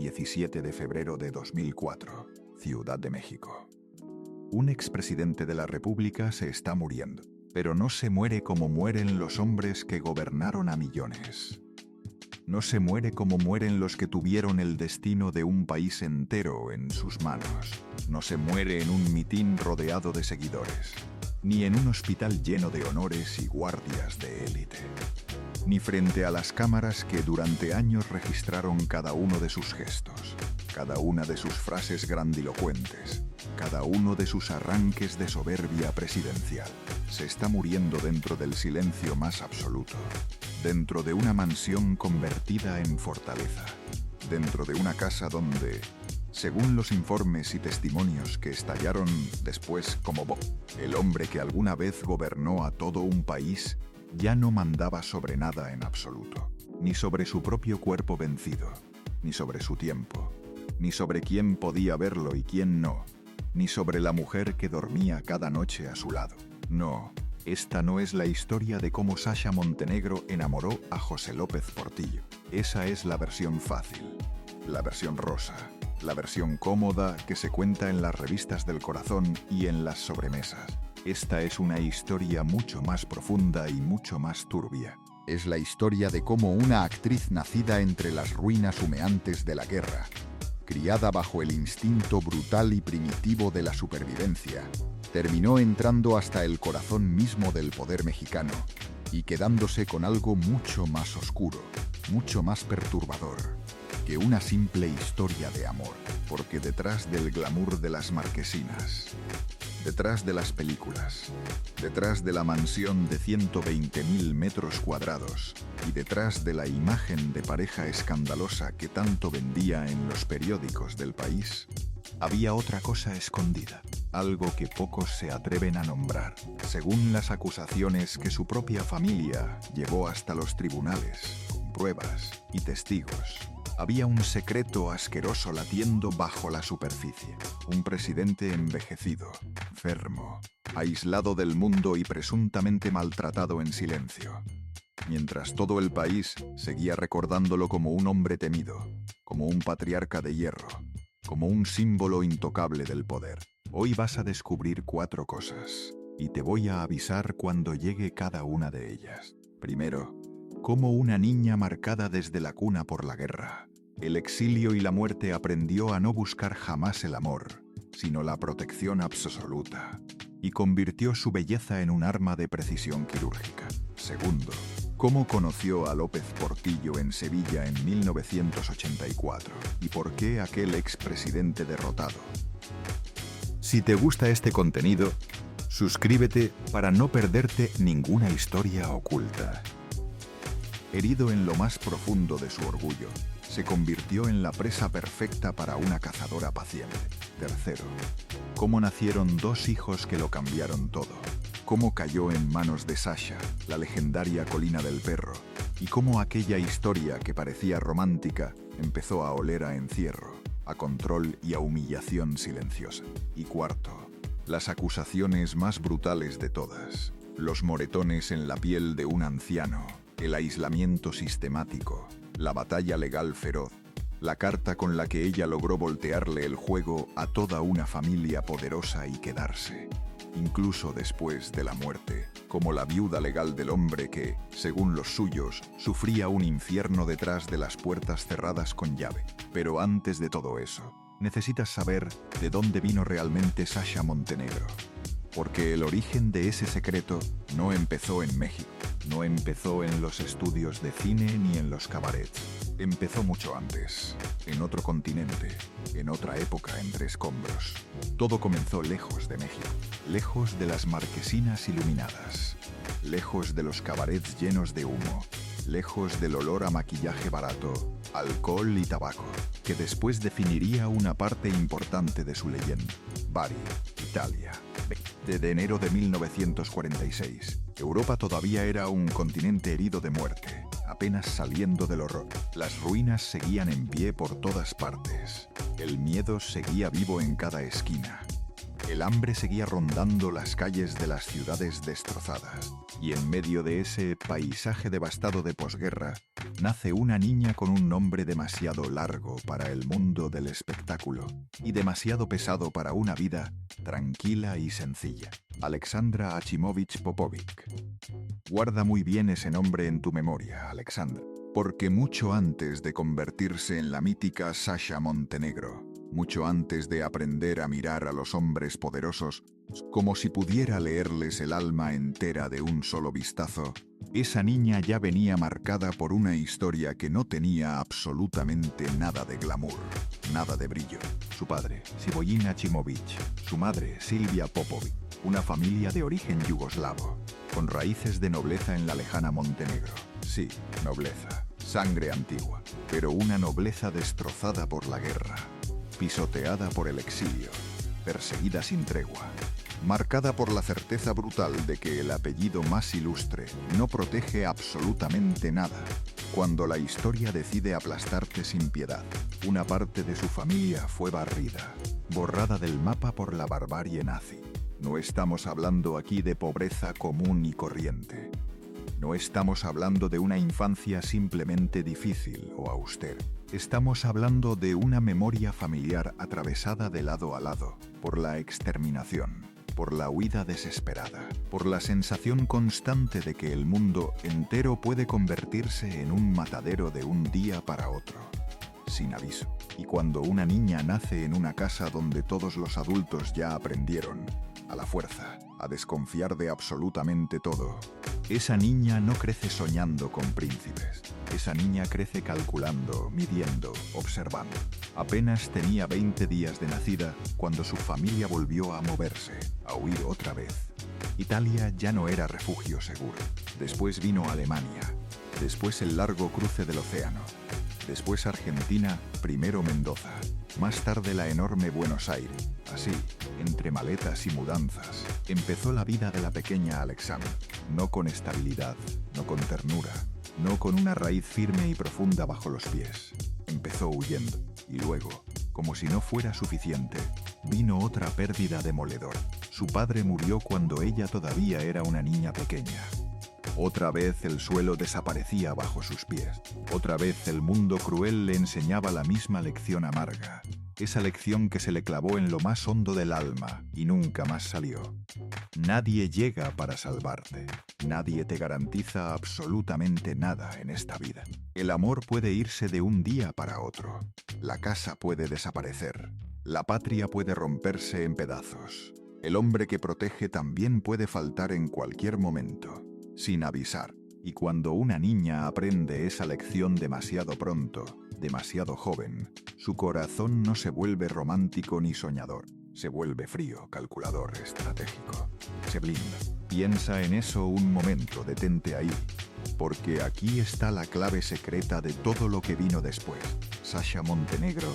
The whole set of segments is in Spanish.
17 de febrero de 2004, Ciudad de México. Un expresidente de la República se está muriendo, pero no se muere como mueren los hombres que gobernaron a millones. No se muere como mueren los que tuvieron el destino de un país entero en sus manos. No se muere en un mitin rodeado de seguidores, ni en un hospital lleno de honores y guardias de élite, ni frente a las cámaras que durante años registraron cada uno de sus gestos, cada una de sus frases grandilocuentes, cada uno de sus arranques de soberbia presidencial. Se está muriendo dentro del silencio más absoluto, dentro de una mansión convertida en fortaleza, dentro de una casa donde, según los informes y testimonios que estallaron después como Bob, el hombre que alguna vez gobernó a todo un país, ya no mandaba sobre nada en absoluto, ni sobre su propio cuerpo vencido, ni sobre su tiempo, ni sobre quién podía verlo y quién no, ni sobre la mujer que dormía cada noche a su lado. No, esta no es la historia de cómo Sasha Montenegro enamoró a José López Portillo. Esa es la versión fácil, la versión rosa, la versión cómoda que se cuenta en las revistas del corazón y en las sobremesas. Esta es una historia mucho más profunda y mucho más turbia. Es la historia de cómo una actriz nacida entre las ruinas humeantes de la guerra, criada bajo el instinto brutal y primitivo de la supervivencia, terminó entrando hasta el corazón mismo del poder mexicano y quedándose con algo mucho más oscuro, mucho más perturbador que una simple historia de amor, porque detrás del glamour de las marquesinas, detrás de las películas, detrás de la mansión de 120.000 metros cuadrados y detrás de la imagen de pareja escandalosa que tanto vendía en los periódicos del país, había otra cosa escondida, algo que pocos se atreven a nombrar, según las acusaciones que su propia familia llevó hasta los tribunales, con pruebas y testigos. Había un secreto asqueroso latiendo bajo la superficie. Un presidente envejecido, enfermo, aislado del mundo y presuntamente maltratado en silencio, mientras todo el país seguía recordándolo como un hombre temido, como un patriarca de hierro, como un símbolo intocable del poder. Hoy vas a descubrir 4 cosas, y te voy a avisar cuando llegue cada una de ellas. Primero, cómo una niña marcada desde la cuna por la guerra, el exilio y la muerte aprendió a no buscar jamás el amor, sino la protección absoluta, y convirtió su belleza en un arma de precisión quirúrgica. Segundo, cómo conoció a López Portillo en Sevilla en 1984, y por qué aquel expresidente derrotado. Si te gusta este contenido, suscríbete para no perderte ninguna historia oculta. Herido en lo más profundo de su orgullo, se convirtió en la presa perfecta para una cazadora paciente. Tercero, cómo nacieron 2 hijos que lo cambiaron todo. Cómo cayó en manos de Sasha, la legendaria colina del perro, y cómo aquella historia que parecía romántica empezó a oler a encierro, a control y a humillación silenciosa. Y cuarto, las acusaciones más brutales de todas, los moretones en la piel de un anciano, el aislamiento sistemático, la batalla legal feroz, la carta con la que ella logró voltearle el juego a toda una familia poderosa y quedarse, incluso después de la muerte, como la viuda legal del hombre que, según los suyos, sufría un infierno detrás de las puertas cerradas con llave. Pero antes de todo eso, necesitas saber de dónde vino realmente Sasha Montenegro. Porque el origen de ese secreto no empezó en México, no empezó en los estudios de cine ni en los cabarets. Empezó mucho antes, en otro continente, en otra época entre escombros. Todo comenzó lejos de México, lejos de las marquesinas iluminadas, lejos de los cabarets llenos de humo, lejos del olor a maquillaje barato, alcohol y tabaco, que después definiría una parte importante de su leyenda. Bari, Italia. 20 de enero de 1946. Europa todavía era un continente herido de muerte, apenas saliendo del horror. Las ruinas seguían en pie por todas partes. El miedo seguía vivo en cada esquina. El hambre seguía rondando las calles de las ciudades destrozadas, y en medio de ese paisaje devastado de posguerra, nace una niña con un nombre demasiado largo para el mundo del espectáculo y demasiado pesado para una vida tranquila y sencilla. Alexandra Achimovich Popovic. Guarda muy bien ese nombre en tu memoria, Alexandra, porque mucho antes de convertirse en la mítica Sasha Montenegro, mucho antes de aprender a mirar a los hombres poderosos como si pudiera leerles el alma entera de un solo vistazo, esa niña ya venía marcada por una historia que no tenía absolutamente nada de glamour, nada de brillo. Su padre, Sivojin Achimovich, su madre, Silvia Popovic, una familia de origen yugoslavo, con raíces de nobleza en la lejana Montenegro. Sí, nobleza, sangre antigua, pero una nobleza destrozada por la guerra, pisoteada por el exilio, perseguida sin tregua, marcada por la certeza brutal de que el apellido más ilustre no protege absolutamente nada. Cuando la historia decide aplastarte sin piedad, una parte de su familia fue barrida, borrada del mapa por la barbarie nazi. No estamos hablando aquí de pobreza común y corriente. No estamos hablando de una infancia simplemente difícil o austera. Estamos hablando de una memoria familiar atravesada de lado a lado por la exterminación, por la huida desesperada, por la sensación constante de que el mundo entero puede convertirse en un matadero de un día para otro, sin aviso. Y cuando una niña nace en una casa donde todos los adultos ya aprendieron, a la fuerza, a desconfiar de absolutamente todo, esa niña no crece soñando con príncipes. Esa niña crece calculando, midiendo, observando. Apenas tenía 20 días de nacida cuando su familia volvió a moverse, a huir otra vez. Italia ya no era refugio seguro. Después vino Alemania, después el largo cruce del océano, después Argentina, primero Mendoza, más tarde la enorme Buenos Aires. Así, entre maletas y mudanzas, empezó la vida de la pequeña Alexandra, no con estabilidad, no con ternura, no con una raíz firme y profunda bajo los pies. Empezó huyendo, y luego, como si no fuera suficiente, vino otra pérdida demoledora. Su padre murió cuando ella todavía era una niña pequeña. Otra vez el suelo desaparecía bajo sus pies. Otra vez el mundo cruel le enseñaba la misma lección amarga. Esa lección que se le clavó en lo más hondo del alma y nunca más salió. Nadie llega para salvarte. Nadie te garantiza absolutamente nada en esta vida. El amor puede irse de un día para otro. La casa puede desaparecer. La patria puede romperse en pedazos. El hombre que protege también puede faltar en cualquier momento, sin avisar. Y cuando una niña aprende esa lección demasiado pronto, demasiado joven, su corazón no se vuelve romántico ni soñador. Se vuelve frío, calculador, estratégico. Se blinda. Piensa en eso un momento, detente ahí. Porque aquí está la clave secreta de todo lo que vino después. Sasha Montenegro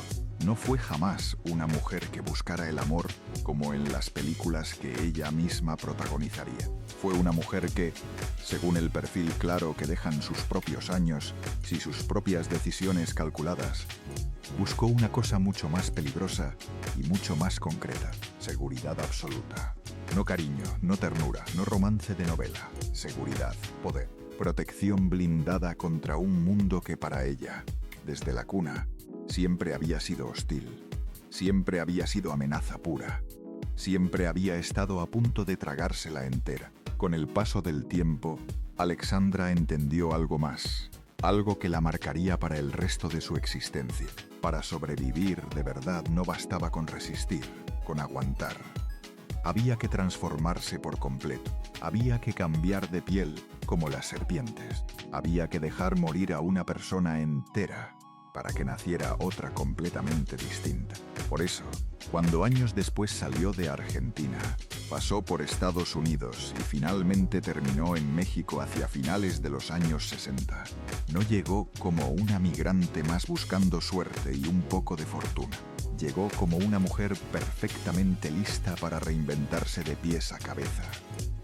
no fue jamás una mujer que buscara el amor como en las películas que ella misma protagonizaría. Fue una mujer que, según el perfil claro que dejan sus propios años y sus propias decisiones calculadas, buscó una cosa mucho más peligrosa y mucho más concreta: seguridad absoluta. No cariño, no ternura, no romance de novela. Seguridad, poder, protección blindada contra un mundo que para ella, desde la cuna, siempre había sido hostil, siempre había sido amenaza pura, siempre había estado a punto de tragársela entera. Con el paso del tiempo, Alexandra entendió algo más, algo que la marcaría para el resto de su existencia. Para sobrevivir de verdad no bastaba con resistir, con aguantar. Había que transformarse por completo, había que cambiar de piel como las serpientes, había que dejar morir a una persona entera para que naciera otra completamente distinta. Por eso, cuando años después salió de Argentina, pasó por Estados Unidos y finalmente terminó en México hacia finales de los años 60, no llegó como una migrante más buscando suerte y un poco de fortuna. Llegó como una mujer perfectamente lista para reinventarse de pies a cabeza,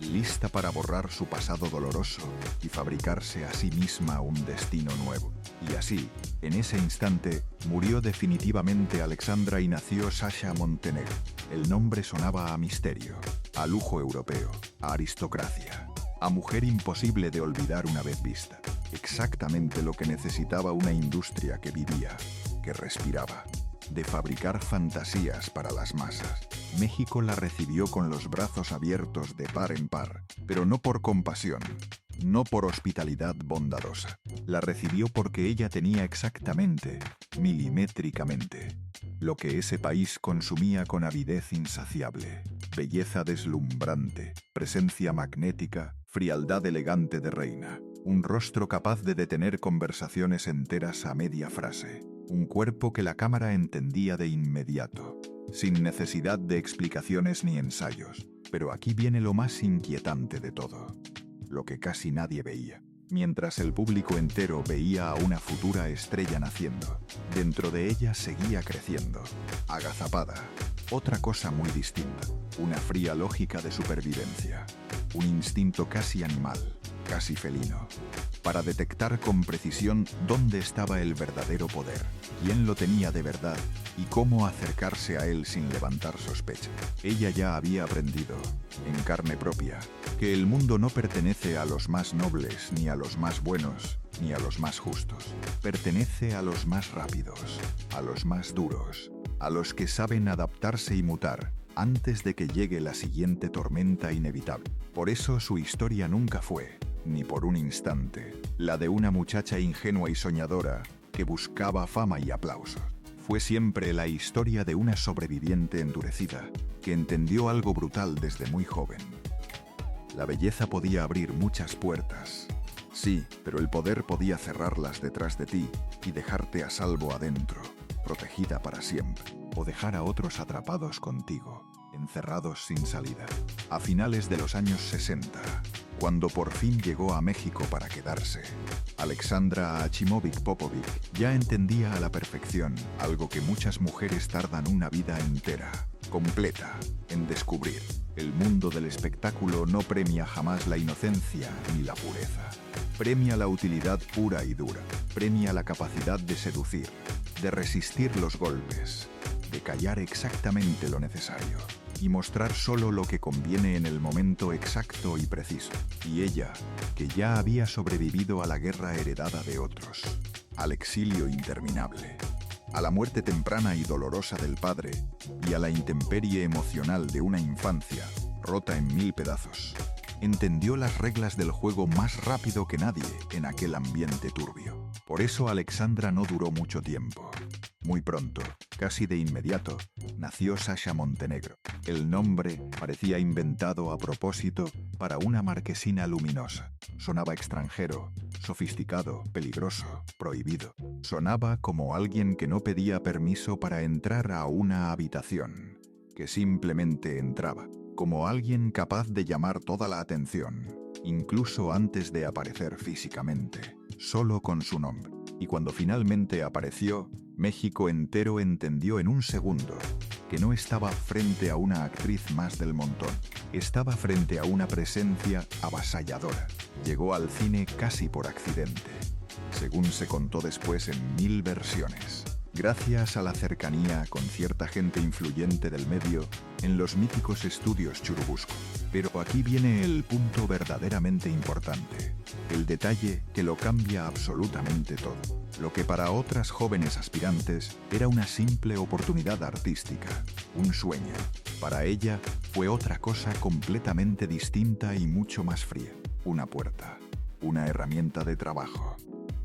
lista para borrar su pasado doloroso y fabricarse a sí misma un destino nuevo. Y así, en ese instante, murió definitivamente Alexandra y nació Sasha Montenegro. El nombre sonaba a misterio, a lujo europeo, a aristocracia, a mujer imposible de olvidar una vez vista. Exactamente lo que necesitaba una industria que vivía, que respiraba, de fabricar fantasías para las masas. México la recibió con los brazos abiertos de par en par, pero no por compasión, no por hospitalidad bondadosa. La recibió porque ella tenía exactamente, milimétricamente, lo que ese país consumía con avidez insaciable: belleza deslumbrante, presencia magnética, frialdad elegante de reina, un rostro capaz de detener conversaciones enteras a media frase, un cuerpo que la cámara entendía de inmediato, sin necesidad de explicaciones ni ensayos. Pero aquí viene lo más inquietante de todo, lo que casi nadie veía. Mientras el público entero veía a una futura estrella naciendo, dentro de ella seguía creciendo, agazapada, otra cosa muy distinta, una fría lógica de supervivencia, un instinto casi animal, casi felino, para detectar con precisión dónde estaba el verdadero poder, quién lo tenía de verdad y cómo acercarse a él sin levantar sospecha. Ella ya había aprendido, en carne propia, que el mundo no pertenece a los más nobles, ni a los más buenos, ni a los más justos. Pertenece a los más rápidos, a los más duros, a los que saben adaptarse y mutar antes de que llegue la siguiente tormenta inevitable. Por eso su historia nunca fue, ni por un instante, la de una muchacha ingenua y soñadora que buscaba fama y aplausos. Fue siempre la historia de una sobreviviente endurecida que entendió algo brutal desde muy joven. La belleza podía abrir muchas puertas, sí, pero el poder podía cerrarlas detrás de ti y dejarte a salvo adentro, protegida para siempre, o dejar a otros atrapados contigo, encerrados sin salida. A finales de los años 60, cuando por fin llegó a México para quedarse, Alexandra Achimovic Popovic ya entendía a la perfección algo que muchas mujeres tardan una vida entera, completa, en descubrir. El mundo del espectáculo no premia jamás la inocencia ni la pureza. Premia la utilidad pura y dura. Premia la capacidad de seducir, de resistir los golpes, de callar exactamente lo necesario y mostrar solo lo que conviene en el momento exacto y preciso. Y ella, que ya había sobrevivido a la guerra heredada de otros, al exilio interminable, a la muerte temprana y dolorosa del padre y a la intemperie emocional de una infancia rota en 1000 pedazos, entendió las reglas del juego más rápido que nadie en aquel ambiente turbio. Por eso Alexandra no duró mucho tiempo. Muy pronto, casi de inmediato, nació Sasha Montenegro. El nombre parecía inventado a propósito para una marquesina luminosa. Sonaba extranjero, sofisticado, peligroso, prohibido. Sonaba como alguien que no pedía permiso para entrar a una habitación, que simplemente entraba, como alguien capaz de llamar toda la atención, incluso antes de aparecer físicamente, solo con su nombre. Y cuando finalmente apareció, México entero entendió en un segundo que no estaba frente a una actriz más del montón, estaba frente a una presencia avasalladora. Llegó al cine casi por accidente, según se contó después en 1000 versiones, gracias a la cercanía con cierta gente influyente del medio en los míticos estudios Churubusco. Pero aquí viene el punto verdaderamente importante, el detalle que lo cambia absolutamente todo. Lo que para otras jóvenes aspirantes era una simple oportunidad artística, un sueño, para ella fue otra cosa completamente distinta y mucho más fría. Una puerta, una herramienta de trabajo,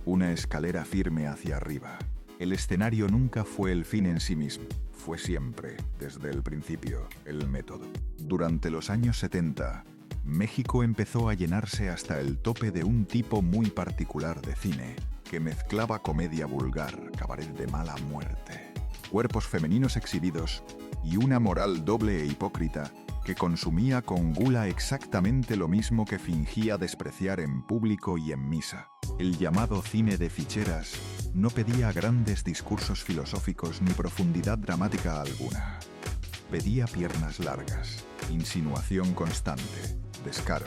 una escalera firme hacia arriba. El escenario nunca fue el fin en sí mismo, fue siempre, desde el principio, el método. Durante los años 70, México empezó a llenarse hasta el tope de un tipo muy particular de cine, que mezclaba comedia vulgar, cabaret de mala muerte, cuerpos femeninos exhibidos y una moral doble e hipócrita que consumía con gula exactamente lo mismo que fingía despreciar en público y en misa. El llamado cine de ficheras no pedía grandes discursos filosóficos ni profundidad dramática alguna. Pedía piernas largas, insinuación constante, descaro,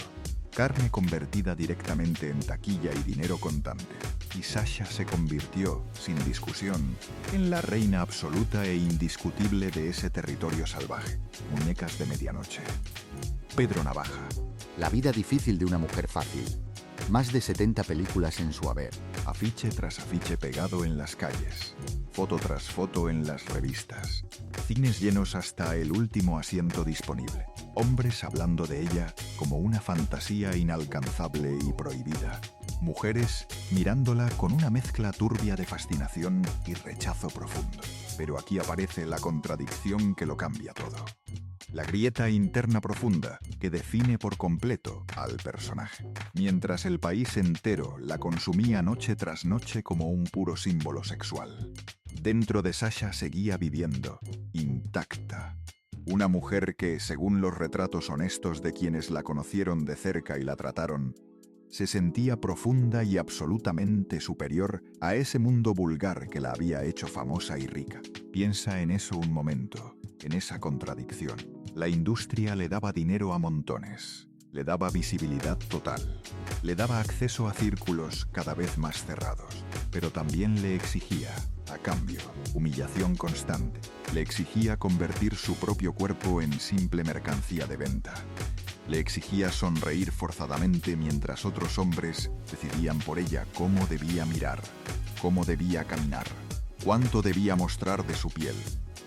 carne convertida directamente en taquilla y dinero contante. y Sasha se convirtió, sin discusión, en la reina absoluta e indiscutible de ese territorio salvaje. Muñecas de medianoche. Pedro Navaja. La vida difícil de una mujer fácil. Más de 70 películas en su haber. Afiche tras afiche pegado en las calles. Foto tras foto en las revistas. Cines llenos hasta el último asiento disponible. Hombres hablando de ella como una fantasía inalcanzable y prohibida. Mujeres mirándola con una mezcla turbia de fascinación y rechazo profundo. Pero aquí aparece la contradicción que lo cambia todo. La grieta interna profunda que define por completo al personaje. Mientras el país entero la consumía noche tras noche como un puro símbolo sexual. Dentro de Sasha seguía viviendo, intacta. Una mujer que, según los retratos honestos de quienes la conocieron de cerca y la trataron, se sentía profunda y absolutamente superior a ese mundo vulgar que la había hecho famosa y rica. Piensa en eso un momento, en esa contradicción. La industria le daba dinero a montones, le daba visibilidad total, le daba acceso a círculos cada vez más cerrados, pero también le exigía, a cambio, humillación constante. Le exigía convertir su propio cuerpo en simple mercancía de venta. Le exigía sonreír forzadamente mientras otros hombres decidían por ella cómo debía mirar, cómo debía caminar, cuánto debía mostrar de su piel,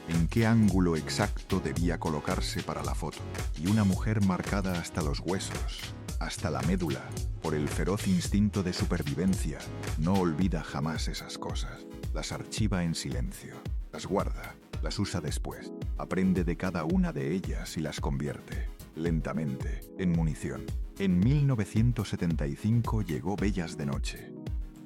en qué ángulo exacto debía colocarse para la foto. Y una mujer marcada hasta los huesos, hasta la médula, por el feroz instinto de supervivencia, no olvida jamás esas cosas. Las archiva en silencio, las guarda, las usa después, aprende de cada una de ellas y las convierte, lentamente, en munición. En 1975 llegó Bellas de Noche.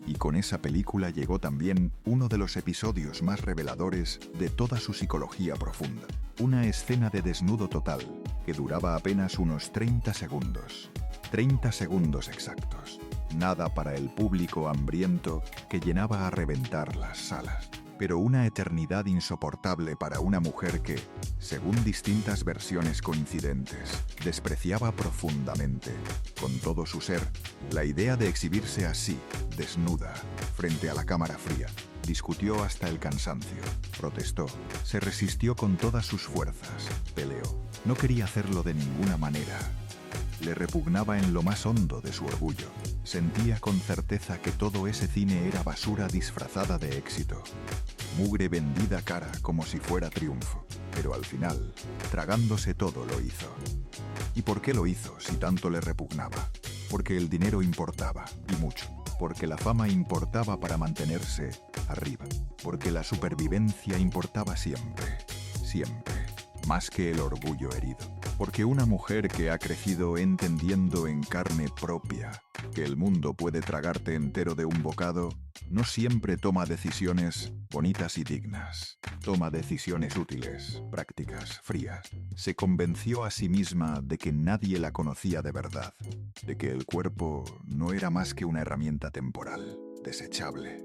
Y con esa película llegó también uno de los episodios más reveladores de toda su psicología profunda. Una escena de desnudo total que duraba apenas unos 30 segundos. 30 segundos exactos. Nada para el público hambriento que llenaba a reventar las salas. Pero una eternidad insoportable para una mujer que, según distintas versiones coincidentes, despreciaba profundamente, con todo su ser, la idea de exhibirse así, desnuda, frente a la cámara fría. Discutió hasta el cansancio, protestó, se resistió con todas sus fuerzas, peleó. No quería hacerlo de ninguna manera. Le repugnaba en lo más hondo de su orgullo. Sentía con certeza que todo ese cine era basura disfrazada de éxito. Mugre vendida cara como si fuera triunfo. Pero al final, tragándose todo lo hizo. ¿Y por qué lo hizo si tanto le repugnaba? Porque el dinero importaba, y mucho. Porque la fama importaba para mantenerse arriba. Porque la supervivencia importaba siempre, siempre. Más que el orgullo herido. Porque una mujer que ha crecido entendiendo en carne propia que el mundo puede tragarte entero de un bocado, no siempre toma decisiones bonitas y dignas. Toma decisiones útiles, prácticas, frías. Se convenció a sí misma de que nadie la conocía de verdad, de que el cuerpo no era más que una herramienta temporal, desechable,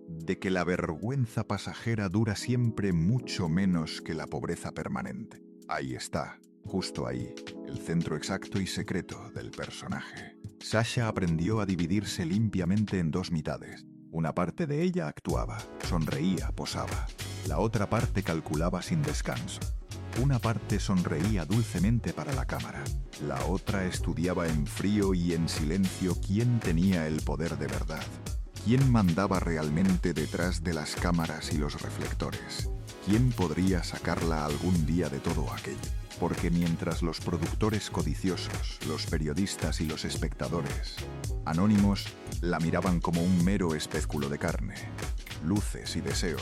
de que la vergüenza pasajera dura siempre mucho menos que la pobreza permanente. Ahí está. Justo ahí, el centro exacto y secreto del personaje. Sasha aprendió a dividirse limpiamente en dos mitades. Una parte de ella actuaba, sonreía, posaba. La otra parte calculaba sin descanso. Una parte sonreía dulcemente para la cámara. La otra estudiaba en frío y en silencio quién tenía el poder de verdad. Quién mandaba realmente detrás de las cámaras y los reflectores. ¿Quién podría sacarla algún día de todo aquello? Porque mientras los productores codiciosos, los periodistas y los espectadores, anónimos, la miraban como un mero espéculo de carne, luces y deseo,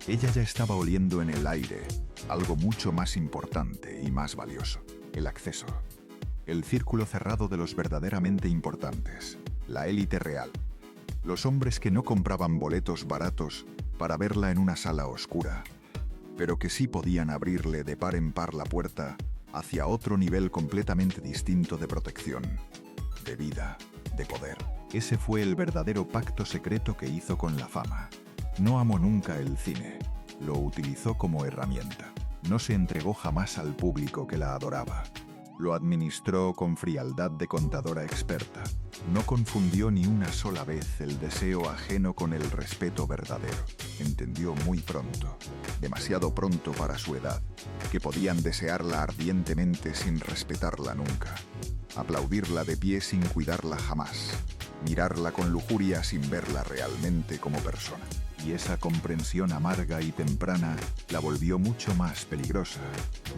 ella ya estaba oliendo en el aire algo mucho más importante y más valioso: el acceso. El círculo cerrado de los verdaderamente importantes, la élite real. Los hombres que no compraban boletos baratos para verla en una sala oscura, pero que sí podían abrirle de par en par la puerta hacia otro nivel completamente distinto de protección, de vida, de poder. Ese fue el verdadero pacto secreto que hizo con la fama. No amó nunca el cine, lo utilizó como herramienta. No se entregó jamás al público que la adoraba. Lo administró con frialdad de contadora experta. No confundió ni una sola vez el deseo ajeno con el respeto verdadero. Entendió muy pronto, demasiado pronto para su edad, que podían desearla ardientemente sin respetarla nunca, aplaudirla de pie sin cuidarla jamás, mirarla con lujuria sin verla realmente como persona. Y esa comprensión amarga y temprana la volvió mucho más peligrosa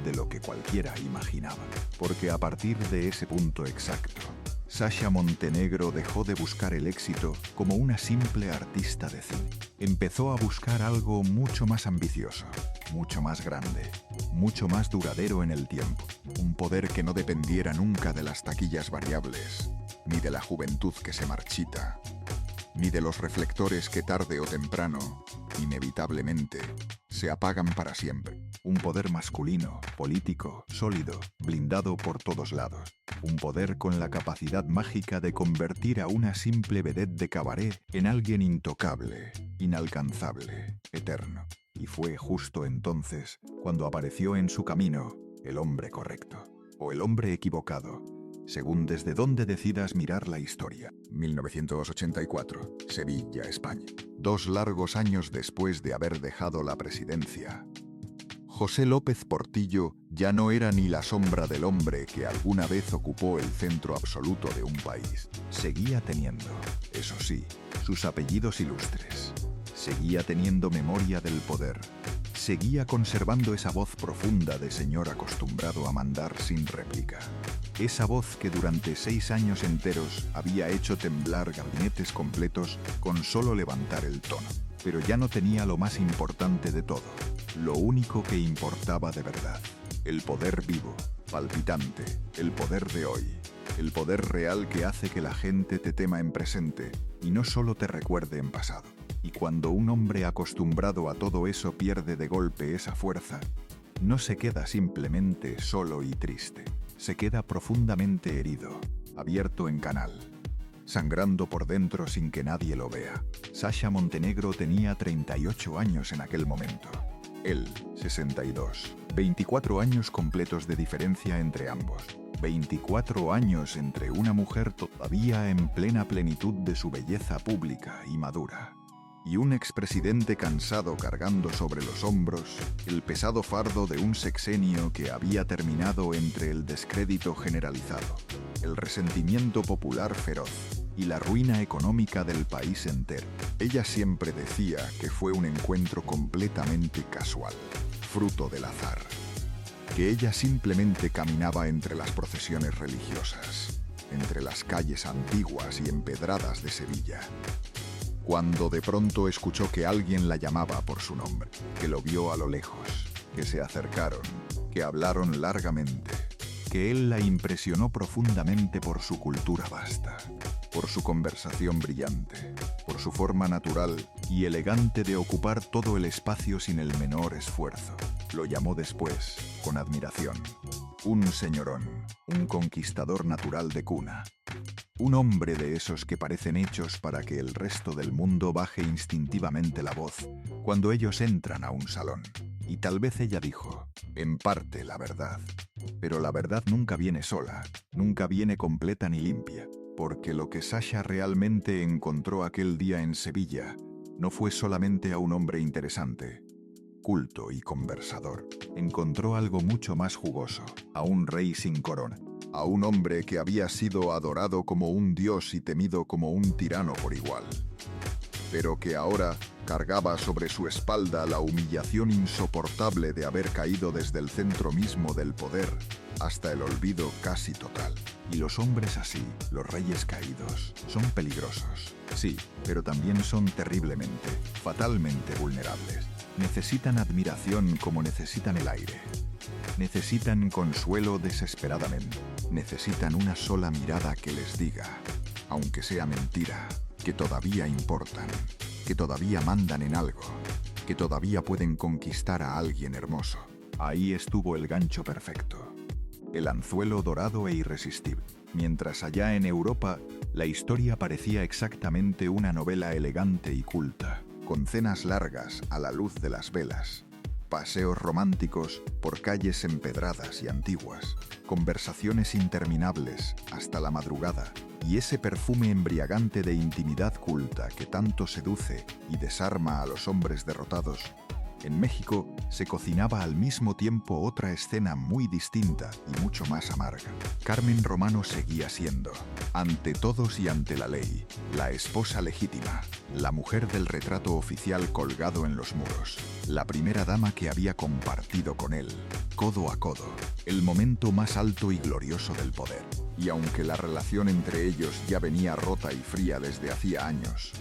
de lo que cualquiera imaginaba. Porque a partir de ese punto exacto, Sasha Montenegro dejó de buscar el éxito como una simple artista de cine. Empezó a buscar algo mucho más ambicioso, mucho más grande, mucho más duradero en el tiempo. Un poder que no dependiera nunca de las taquillas variables, ni de la juventud que se marchita, ni de los reflectores que tarde o temprano, inevitablemente, se apagan para siempre. Un poder masculino, político, sólido, blindado por todos lados. Un poder con la capacidad mágica de convertir a una simple vedette de cabaret en alguien intocable, inalcanzable, eterno. Y fue justo entonces cuando apareció en su camino el hombre correcto, o el hombre equivocado, según desde dónde decidas mirar la historia. 1984, Sevilla, España. 2 largos años después de haber dejado la presidencia, José López Portillo ya no era ni la sombra del hombre que alguna vez ocupó el centro absoluto de un país. Seguía teniendo, eso sí, sus apellidos ilustres. Seguía teniendo memoria del poder. Seguía conservando esa voz profunda de señor acostumbrado a mandar sin réplica. Esa voz que durante 6 años enteros había hecho temblar gabinetes completos con solo levantar el tono. Pero ya no tenía lo más importante de todo, lo único que importaba de verdad. El poder vivo, palpitante, el poder de hoy. El poder real que hace que la gente te tema en presente y no solo te recuerde en pasado. Y cuando un hombre acostumbrado a todo eso pierde de golpe esa fuerza, no se queda simplemente solo y triste. Se queda profundamente herido, abierto en canal, sangrando por dentro sin que nadie lo vea. Sasha Montenegro tenía 38 años en aquel momento. Él, 62. 24 años completos de diferencia entre ambos. 24 años entre una mujer todavía en plena plenitud de su belleza pública y madura, y un expresidente cansado cargando sobre los hombros el pesado fardo de un sexenio que había terminado entre el descrédito generalizado, el resentimiento popular feroz y la ruina económica del país entero. Ella siempre decía que fue un encuentro completamente casual, fruto del azar, que ella simplemente caminaba entre las procesiones religiosas, entre las calles antiguas y empedradas de Sevilla, cuando de pronto escuchó que alguien la llamaba por su nombre, que lo vio a lo lejos, que se acercaron, que hablaron largamente, que él la impresionó profundamente por su cultura vasta, por su conversación brillante, por su forma natural y elegante de ocupar todo el espacio sin el menor esfuerzo. Lo llamó después, con admiración, un señorón, un conquistador natural de cuna. Un hombre de esos que parecen hechos para que el resto del mundo baje instintivamente la voz cuando ellos entran a un salón. Y tal vez ella dijo, en parte la verdad. Pero la verdad nunca viene sola, nunca viene completa ni limpia, porque lo que Sasha realmente encontró aquel día en Sevilla no fue solamente a un hombre interesante, culto y conversador. Encontró algo mucho más jugoso, a un rey sin corona. A un hombre que había sido adorado como un dios y temido como un tirano por igual, pero que ahora cargaba sobre su espalda la humillación insoportable de haber caído desde el centro mismo del poder hasta el olvido casi total. Y los hombres así, los reyes caídos, son peligrosos, sí, pero también son terriblemente, fatalmente vulnerables. Necesitan admiración como necesitan el aire. Necesitan consuelo desesperadamente. Necesitan una sola mirada que les diga, aunque sea mentira, que todavía importan, que todavía mandan en algo, que todavía pueden conquistar a alguien hermoso. Ahí estuvo el gancho perfecto, el anzuelo dorado e irresistible. Mientras allá en Europa, la historia parecía exactamente una novela elegante y culta, con cenas largas a la luz de las velas, paseos románticos por calles empedradas y antiguas, conversaciones interminables hasta la madrugada, y ese perfume embriagante de intimidad culta que tanto seduce y desarma a los hombres derrotados. En México se cocinaba al mismo tiempo otra escena muy distinta y mucho más amarga. Carmen Romano seguía siendo, ante todos y ante la ley, la esposa legítima, la mujer del retrato oficial colgado en los muros, la primera dama que había compartido con él, codo a codo, el momento más alto y glorioso del poder. Y aunque la relación entre ellos ya venía rota y fría desde hacía años,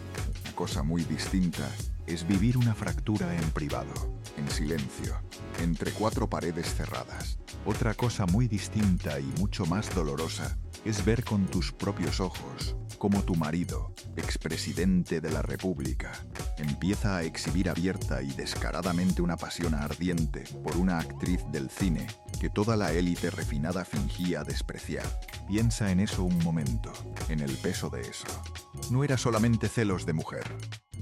una cosa muy distinta es vivir una fractura en privado, en silencio, entre cuatro paredes cerradas. Otra cosa muy distinta y mucho más dolorosa es ver con tus propios ojos cómo tu marido, expresidente de la República, empieza a exhibir abierta y descaradamente una pasión ardiente por una actriz del cine que toda la élite refinada fingía despreciar. Piensa en eso un momento, en el peso de eso. No era solamente celos de mujer,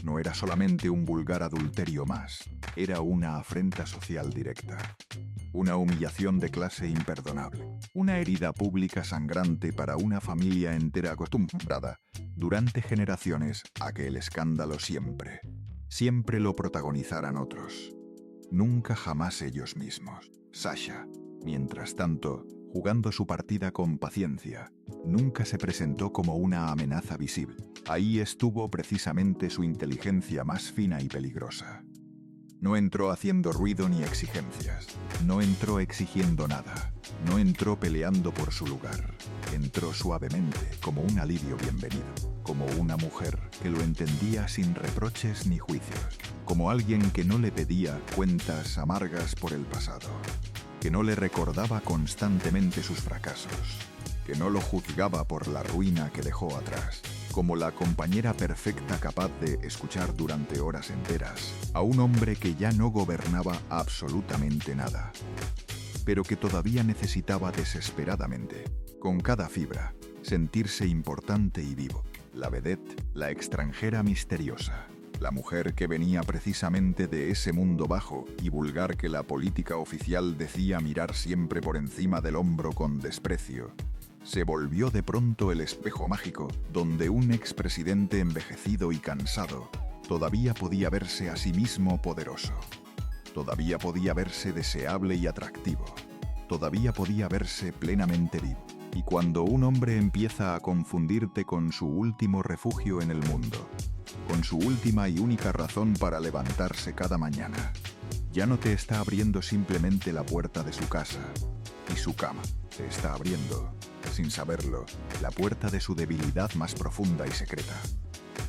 no era solamente un vulgar adulterio más, era una afrenta social directa. Una humillación de clase imperdonable. Una herida pública sangrante para una familia entera acostumbrada, durante generaciones, a que el escándalo siempre lo protagonizaran otros. Nunca jamás ellos mismos. Sasha, mientras tanto, jugando su partida con paciencia, nunca se presentó como una amenaza visible. Ahí estuvo precisamente su inteligencia más fina y peligrosa. No entró haciendo ruido ni exigencias. No entró exigiendo nada. No entró peleando por su lugar. Entró suavemente, como un alivio bienvenido. Como una mujer que lo entendía sin reproches ni juicios. Como alguien que no le pedía cuentas amargas por el pasado. Que no le recordaba constantemente sus fracasos. Que no lo juzgaba por la ruina que dejó atrás. Como la compañera perfecta capaz de escuchar durante horas enteras a un hombre que ya no gobernaba absolutamente nada, pero que todavía necesitaba desesperadamente, con cada fibra, sentirse importante y vivo. La vedette, la extranjera misteriosa, la mujer que venía precisamente de ese mundo bajo y vulgar que la política oficial decía mirar siempre por encima del hombro con desprecio, se volvió de pronto el espejo mágico donde un expresidente envejecido y cansado todavía podía verse a sí mismo poderoso. Todavía podía verse deseable y atractivo. Todavía podía verse plenamente vivo. Y cuando un hombre empieza a confundirte con su último refugio en el mundo, con su última y única razón para levantarse cada mañana, ya no te está abriendo simplemente la puerta de su casa y su cama, te está abriendo, sin saberlo, la puerta de su debilidad más profunda y secreta.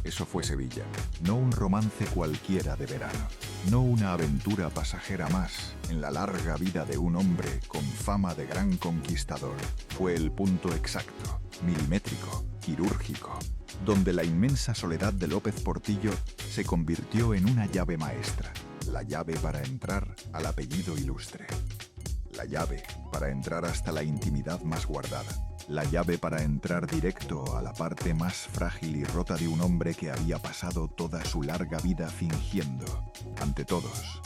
Eso fue Sevilla, no un romance cualquiera de verano, no una aventura pasajera más en la larga vida de un hombre con fama de gran conquistador. Fue el punto exacto, milimétrico, quirúrgico, donde la inmensa soledad de López Portillo se convirtió en una llave maestra, la llave para entrar al apellido ilustre. La llave para entrar hasta la intimidad más guardada. La llave para entrar directo a la parte más frágil y rota de un hombre que había pasado toda su larga vida fingiendo, ante todos,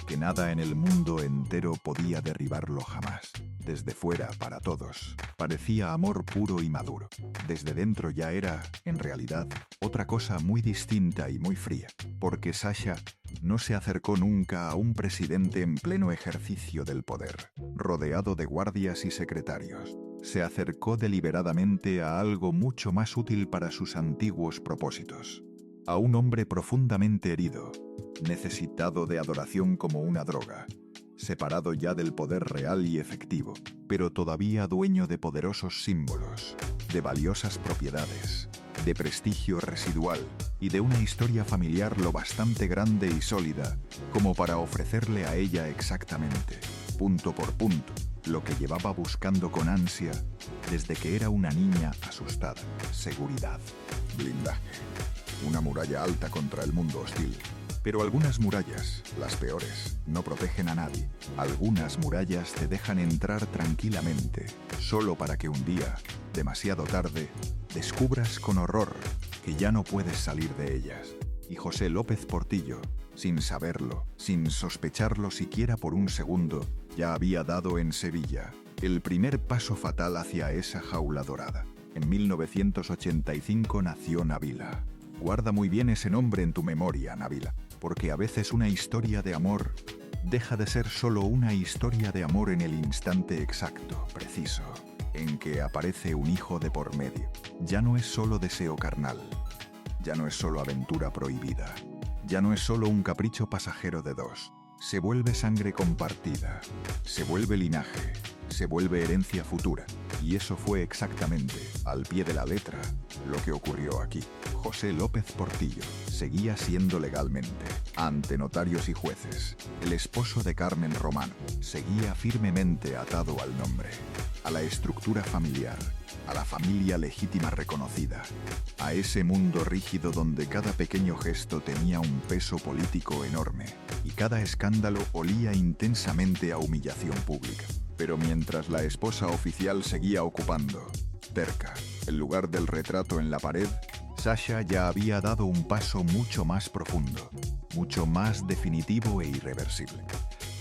que nada en el mundo entero podía derribarlo jamás. Desde fuera, para todos, parecía amor puro y maduro. Desde dentro ya era, en realidad, otra cosa muy distinta y muy fría, porque Sasha no se acercó nunca a un presidente en pleno ejercicio del poder, rodeado de guardias y secretarios. Se acercó deliberadamente a algo mucho más útil para sus antiguos propósitos, a un hombre profundamente herido, necesitado de adoración como una droga, separado ya del poder real y efectivo, pero todavía dueño de poderosos símbolos, de valiosas propiedades, de prestigio residual y de una historia familiar lo bastante grande y sólida como para ofrecerle a ella exactamente, punto por punto, lo que llevaba buscando con ansia desde que era una niña asustada: seguridad, blindaje, una muralla alta contra el mundo hostil. Pero algunas murallas, las peores, no protegen a nadie. Algunas murallas te dejan entrar tranquilamente, solo para que un día, demasiado tarde, descubras con horror que ya no puedes salir de ellas. Y José López Portillo sin saberlo, sin sospecharlo siquiera por un segundo, ya había dado en Sevilla el primer paso fatal hacia esa jaula dorada. En 1985 nació Nabila. Guarda muy bien ese nombre en tu memoria, Nabila, porque a veces una historia de amor deja de ser solo una historia de amor en el instante exacto, preciso, en que aparece un hijo de por medio. Ya no es solo deseo carnal, ya no es solo aventura prohibida, ya no es solo un capricho pasajero de dos. Se vuelve sangre compartida, se vuelve linaje, se vuelve herencia futura. Y eso fue exactamente, al pie de la letra, lo que ocurrió aquí. José López Portillo seguía siendo legalmente, ante notarios y jueces, el esposo de Carmen Romano. Seguía firmemente atado al nombre, a la estructura familiar, a la familia legítima reconocida, a ese mundo rígido donde cada pequeño gesto tenía un peso político enorme y cada escándalo olía intensamente a humillación pública. Pero mientras la esposa oficial seguía ocupando, terca, el lugar del retrato en la pared, Sasha ya había dado un paso mucho más profundo, mucho más definitivo e irreversible.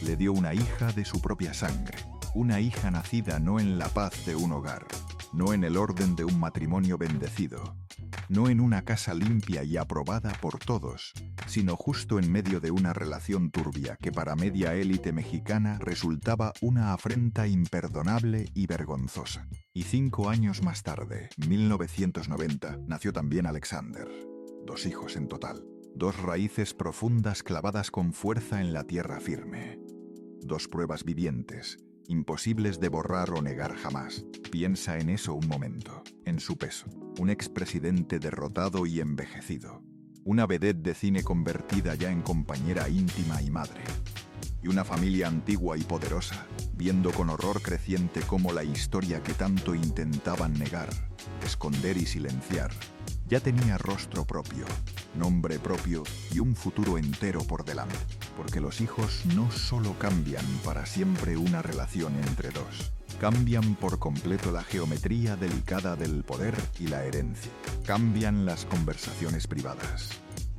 Le dio una hija de su propia sangre, una hija nacida no en la paz de un hogar, no en el orden de un matrimonio bendecido, no en una casa limpia y aprobada por todos, sino justo en medio de una relación turbia que para media élite mexicana resultaba una afrenta imperdonable y vergonzosa. Y 5 años más tarde, 1990, nació también Alexander. 2 hijos en total. 2 raíces profundas clavadas con fuerza en la tierra firme. 2 pruebas vivientes, imposibles de borrar o negar jamás. Piensa en eso un momento, en su peso. Un expresidente derrotado y envejecido. Una vedette de cine convertida ya en compañera íntima y madre. Y una familia antigua y poderosa, viendo con horror creciente cómo la historia que tanto intentaban negar, esconder y silenciar, ya tenía rostro propio, nombre propio y un futuro entero por delante. Porque los hijos no solo cambian para siempre una relación entre dos, cambian por completo la geometría delicada del poder y la herencia. Cambian las conversaciones privadas.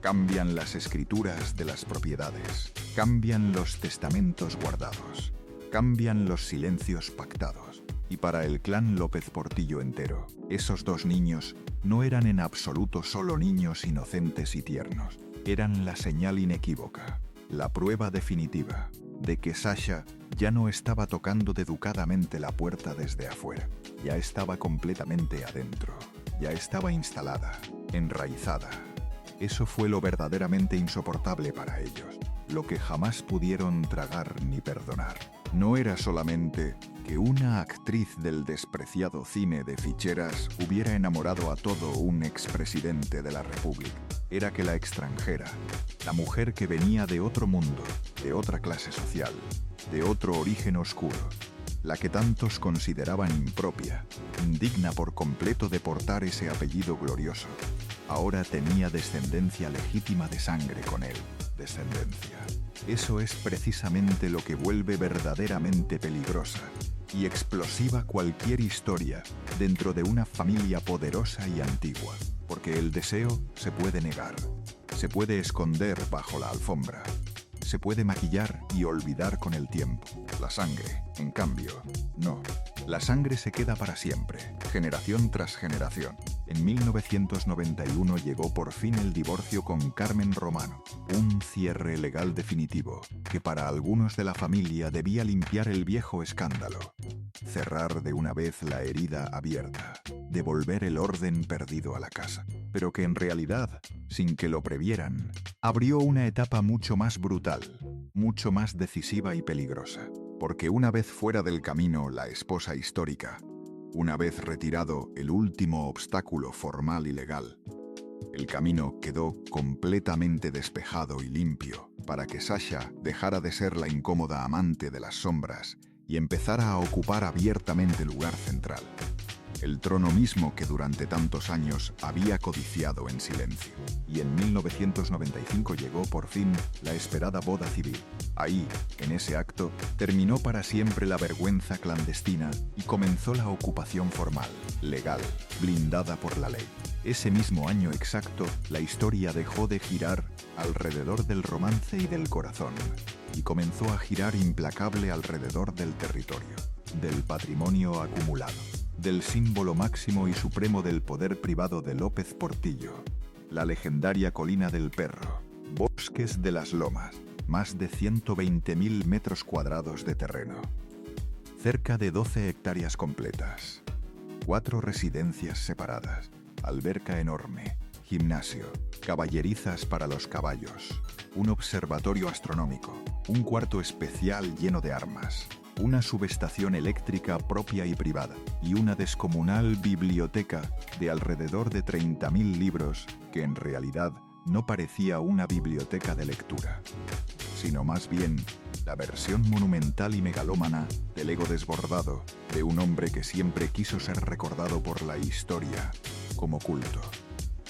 Cambian las escrituras de las propiedades. Cambian los testamentos guardados. Cambian los silencios pactados. Y para el clan López Portillo entero, esos 2 niños no eran en absoluto solo niños inocentes y tiernos. Eran la señal inequívoca, la prueba definitiva de que Sasha ya no estaba tocando educadamente la puerta desde afuera. Ya estaba completamente adentro. Ya estaba instalada, enraizada. Eso fue lo verdaderamente insoportable para ellos, lo que jamás pudieron tragar ni perdonar. No era solamente que una actriz del despreciado cine de ficheras hubiera enamorado a todo un expresidente de la República. Era que la extranjera, la mujer que venía de otro mundo, de otra clase social, de otro origen oscuro, la que tantos consideraban impropia, indigna por completo de portar ese apellido glorioso, ahora tenía descendencia legítima de sangre con él. Descendencia. Eso es precisamente lo que vuelve verdaderamente peligrosa y explosiva cualquier historia dentro de una familia poderosa y antigua, porque el deseo se puede negar, se puede esconder bajo la alfombra, se puede maquillar y olvidar con el tiempo. La sangre, en cambio, no. La sangre se queda para siempre, generación tras generación. En 1991 llegó por fin el divorcio con Carmen Romano, un cierre legal definitivo que para algunos de la familia debía limpiar el viejo escándalo, cerrar de una vez la herida abierta, devolver el orden perdido a la casa, pero que en realidad, sin que lo previeran, abrió una etapa mucho más brutal, mucho más decisiva y peligrosa, porque una vez fuera del camino la esposa histórica, una vez retirado el último obstáculo formal y legal, el camino quedó completamente despejado y limpio para que Sasha dejara de ser la incómoda amante de las sombras y empezara a ocupar abiertamente el lugar central, el trono mismo que durante tantos años había codiciado en silencio. Y en 1995 llegó por fin la esperada boda civil. Ahí, en ese acto, terminó para siempre la vergüenza clandestina y comenzó la ocupación formal, legal, blindada por la ley. Ese mismo año exacto, la historia dejó de girar alrededor del romance y del corazón, y comenzó a girar implacable alrededor del territorio, del patrimonio acumulado, del símbolo máximo y supremo del poder privado de López Portillo, la legendaria Colina del Perro, bosques de las lomas, más de 120.000 metros cuadrados de terreno, cerca de 12 hectáreas completas, 4 residencias separadas, alberca enorme, gimnasio, caballerizas para los caballos, un observatorio astronómico, un cuarto especial lleno de armas, una subestación eléctrica propia y privada, y una descomunal biblioteca de alrededor de 30.000 libros que en realidad no parecía una biblioteca de lectura, sino más bien la versión monumental y megalómana del ego desbordado de un hombre que siempre quiso ser recordado por la historia como culto,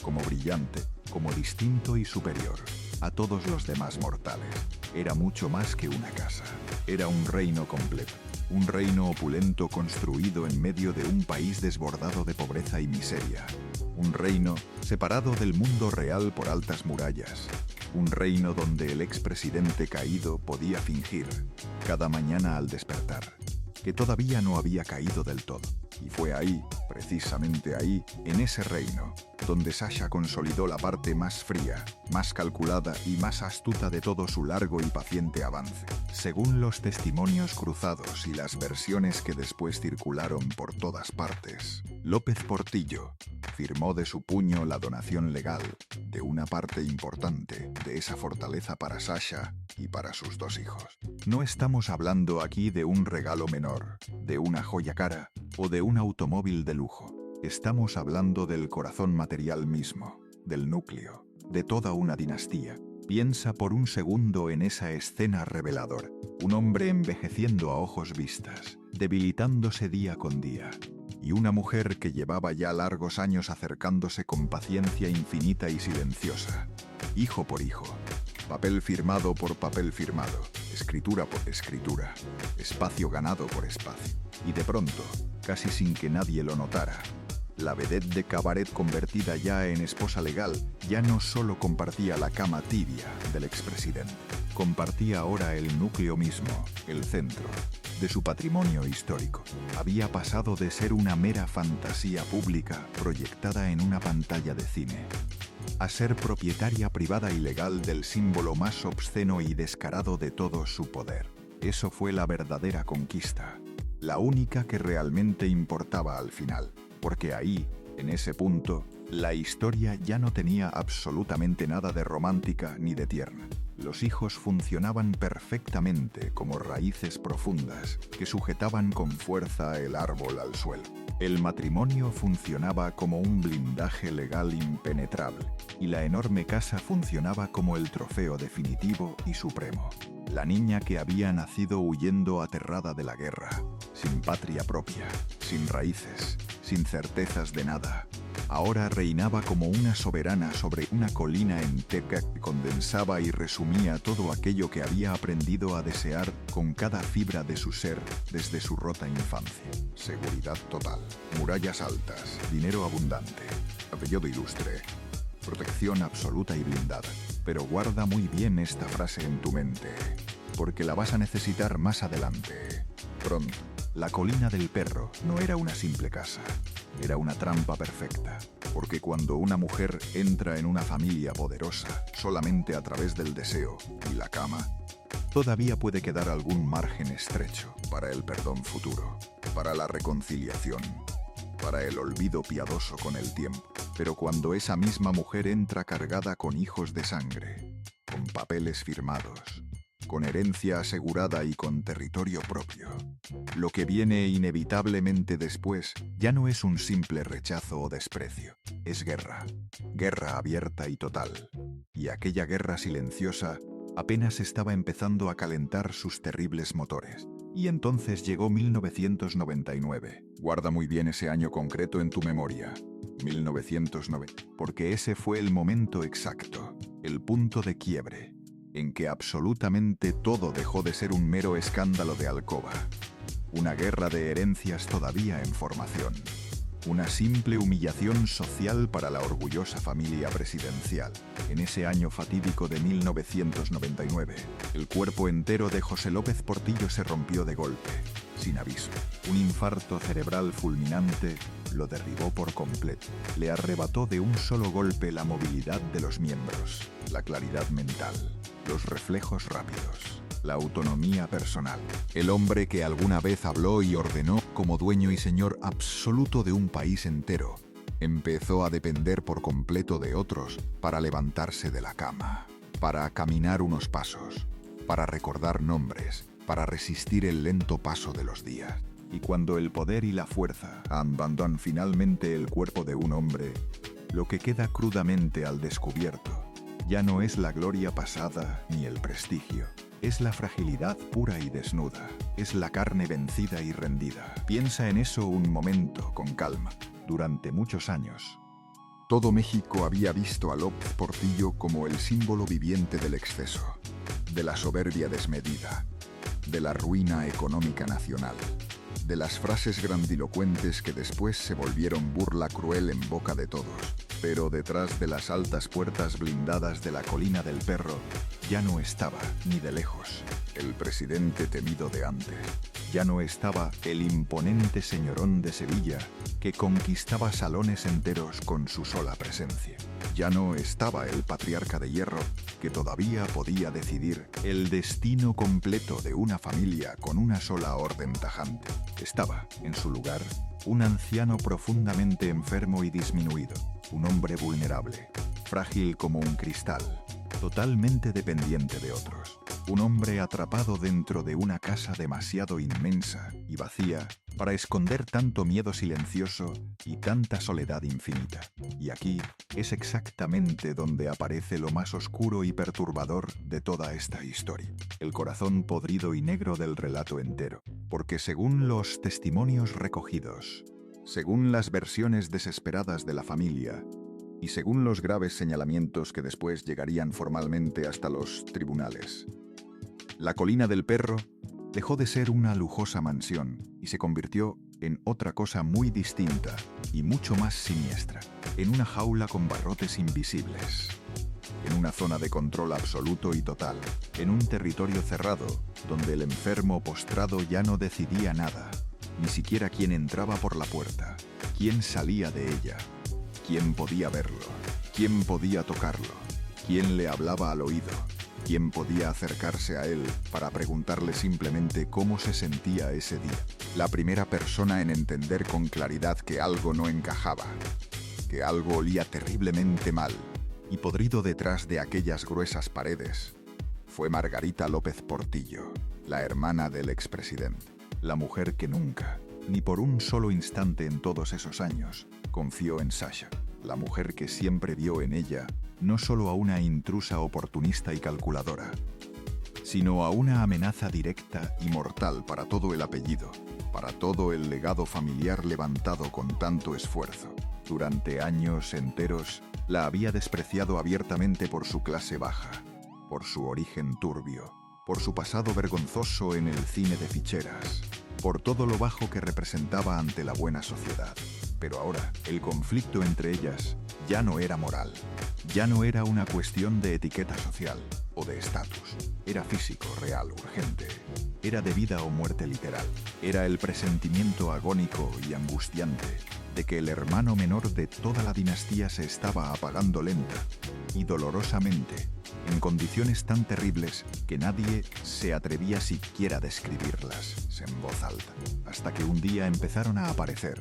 como brillante, como distinto y superior a todos los demás mortales. Era mucho más que una casa, era un reino completo, un reino opulento construido en medio de un país desbordado de pobreza y miseria, un reino separado del mundo real por altas murallas, un reino donde el expresidente caído podía fingir, cada mañana al despertar, que todavía no había caído del todo. Y fue ahí, precisamente ahí, en ese reino, donde Sasha consolidó la parte más fría, más calculada y más astuta de todo su largo y paciente avance. Según los testimonios cruzados y las versiones que después circularon por todas partes, López Portillo firmó de su puño la donación legal de una parte importante de esa fortaleza para Sasha y para sus 2 hijos. No estamos hablando aquí de un regalo menor, de una joya cara o de un automóvil de lujo. Estamos hablando del corazón material mismo, del núcleo, de toda una dinastía. Piensa por un segundo en esa escena reveladora. Un hombre envejeciendo a ojos vistas, debilitándose día con día. Y una mujer que llevaba ya largos años acercándose con paciencia infinita y silenciosa. Hijo por hijo. Papel firmado por papel firmado. Escritura por escritura. Espacio ganado por espacio. Y de pronto, casi sin que nadie lo notara, la vedette de cabaret convertida ya en esposa legal ya no solo compartía la cama tibia del expresidente, compartía ahora el núcleo mismo, el centro, de su patrimonio histórico. Había pasado de ser una mera fantasía pública proyectada en una pantalla de cine, a ser propietaria privada y legal del símbolo más obsceno y descarado de todo su poder. Eso fue la verdadera conquista, la única que realmente importaba al final. Porque ahí, en ese punto, la historia ya no tenía absolutamente nada de romántica ni de tierna. Los hijos funcionaban perfectamente como raíces profundas que sujetaban con fuerza el árbol al suelo. El matrimonio funcionaba como un blindaje legal impenetrable, y la enorme casa funcionaba como el trofeo definitivo y supremo. La niña que había nacido huyendo aterrada de la guerra, sin patria propia, sin raíces, sin certezas de nada, ahora reinaba como una soberana sobre una colina enteca que condensaba y resumía todo aquello que había aprendido a desear con cada fibra de su ser desde su rota infancia. Seguridad total, murallas altas, dinero abundante, apellido ilustre, protección absoluta y blindada. Pero guarda muy bien esta frase en tu mente, porque la vas a necesitar más adelante. Pronto. La Colina del Perro no era una simple casa, era una trampa perfecta, porque cuando una mujer entra en una familia poderosa solamente a través del deseo y la cama, todavía puede quedar algún margen estrecho para el perdón futuro, para la reconciliación, para el olvido piadoso con el tiempo. Pero cuando esa misma mujer entra cargada con hijos de sangre, con papeles firmados, con herencia asegurada y con territorio propio, lo que viene inevitablemente después ya no es un simple rechazo o desprecio, es guerra, guerra abierta y total. Y aquella guerra silenciosa apenas estaba empezando a calentar sus terribles motores. Y entonces llegó 1999. Guarda muy bien ese año concreto en tu memoria. 1990, porque ese fue el momento exacto, el punto de quiebre, en que absolutamente todo dejó de ser un mero escándalo de alcoba, una guerra de herencias todavía en formación, Una simple humillación social para la orgullosa familia presidencial. En ese año fatídico de 1999, el cuerpo entero de José López Portillo se rompió de golpe, sin aviso. Un infarto cerebral fulminante lo derribó por completo. Le arrebató de un solo golpe la movilidad de los miembros, la claridad mental, los reflejos rápidos, la autonomía personal. El hombre que alguna vez habló y ordenó como dueño y señor absoluto de un país entero, empezó a depender por completo de otros para levantarse de la cama, para caminar unos pasos, para recordar nombres, para resistir el lento paso de los días. Y cuando el poder y la fuerza abandonan finalmente el cuerpo de un hombre, lo que queda crudamente al descubierto ya no es la gloria pasada ni el prestigio. Es la fragilidad pura y desnuda. Es la carne vencida y rendida. Piensa en eso un momento, con calma. Durante muchos años, todo México había visto a López Portillo como el símbolo viviente del exceso, de la soberbia desmedida, de la ruina económica nacional, de las frases grandilocuentes que después se volvieron burla cruel en boca de todos. Pero detrás de las altas puertas blindadas de la Colina del Perro, ya no estaba, ni de lejos, el presidente temido de antes. Ya no estaba el imponente señorón de Sevilla que conquistaba salones enteros con su sola presencia. Ya no estaba el patriarca de hierro que todavía podía decidir el destino completo de una familia con una sola orden tajante. Estaba, en su lugar, un anciano profundamente enfermo y disminuido, un hombre vulnerable, frágil como un cristal, totalmente dependiente de otros. Un hombre atrapado dentro de una casa demasiado inmensa y vacía para esconder tanto miedo silencioso y tanta soledad infinita. Y aquí es exactamente donde aparece lo más oscuro y perturbador de toda esta historia. El corazón podrido y negro del relato entero. Porque según los testimonios recogidos, según las versiones desesperadas de la familia, y según los graves señalamientos que después llegarían formalmente hasta los tribunales, la Colina del Perro dejó de ser una lujosa mansión y se convirtió en otra cosa muy distinta y mucho más siniestra, en una jaula con barrotes invisibles, en una zona de control absoluto y total, en un territorio cerrado donde el enfermo postrado ya no decidía nada, ni siquiera quién entraba por la puerta, quién salía de ella, quién podía verlo, quién podía tocarlo, quién le hablaba al oído, quién podía acercarse a él para preguntarle simplemente cómo se sentía ese día. La primera persona en entender con claridad que algo no encajaba, que algo olía terriblemente mal y podrido detrás de aquellas gruesas paredes, fue Margarita López Portillo, la hermana del expresidente, la mujer que nunca, ni por un solo instante en todos esos años, confió en Sasha, la mujer que siempre vio en ella no solo a una intrusa oportunista y calculadora, sino a una amenaza directa y mortal para todo el apellido, para todo el legado familiar levantado con tanto esfuerzo. Durante años enteros la había despreciado abiertamente por su clase baja, por su origen turbio, por su pasado vergonzoso en el cine de ficheras, por todo lo bajo que representaba ante la buena sociedad. Pero ahora, el conflicto entre ellas ya no era moral, ya no era una cuestión de etiqueta social o de estatus, era físico, real, urgente, era de vida o muerte literal, era el presentimiento agónico y angustiante de que el hermano menor de toda la dinastía se estaba apagando lenta y dolorosamente, en condiciones tan terribles que nadie se atrevía siquiera a describirlas en voz alta, hasta que un día empezaron a aparecer,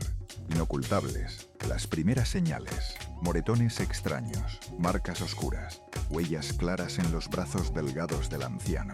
inocultables, las primeras señales, moretones extraños, marcas oscuras, huellas claras en los brazos delgados del anciano.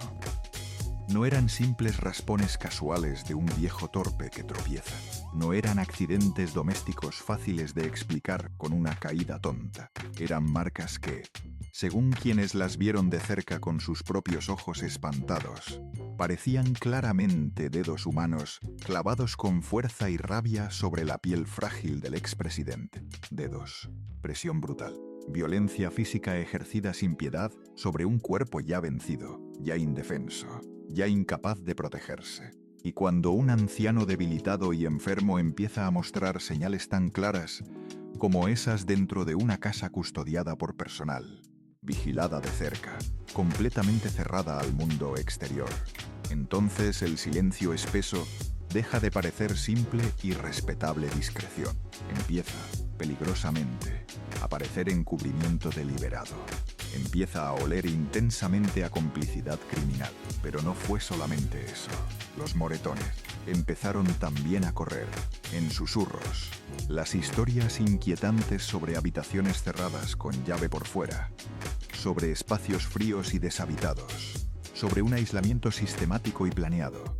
No eran simples raspones casuales de un viejo torpe que tropieza. No eran accidentes domésticos fáciles de explicar con una caída tonta. Eran marcas que, según quienes las vieron de cerca con sus propios ojos espantados, parecían claramente dedos humanos clavados con fuerza y rabia sobre la piel frágil del expresidente. Dedos, presión brutal, violencia física ejercida sin piedad sobre un cuerpo ya vencido, ya indefenso, ya incapaz de protegerse. Y cuando un anciano debilitado y enfermo empieza a mostrar señales tan claras como esas dentro de una casa custodiada por personal, vigilada de cerca, completamente cerrada al mundo exterior, entonces el silencio espeso deja de parecer simple y respetable discreción. Empieza, peligrosamente, a parecer encubrimiento deliberado. Empieza a oler intensamente a complicidad criminal. Pero no fue solamente eso. Los moretones empezaron también a correr, en susurros, las historias inquietantes sobre habitaciones cerradas con llave por fuera, sobre espacios fríos y deshabitados, sobre un aislamiento sistemático y planeado,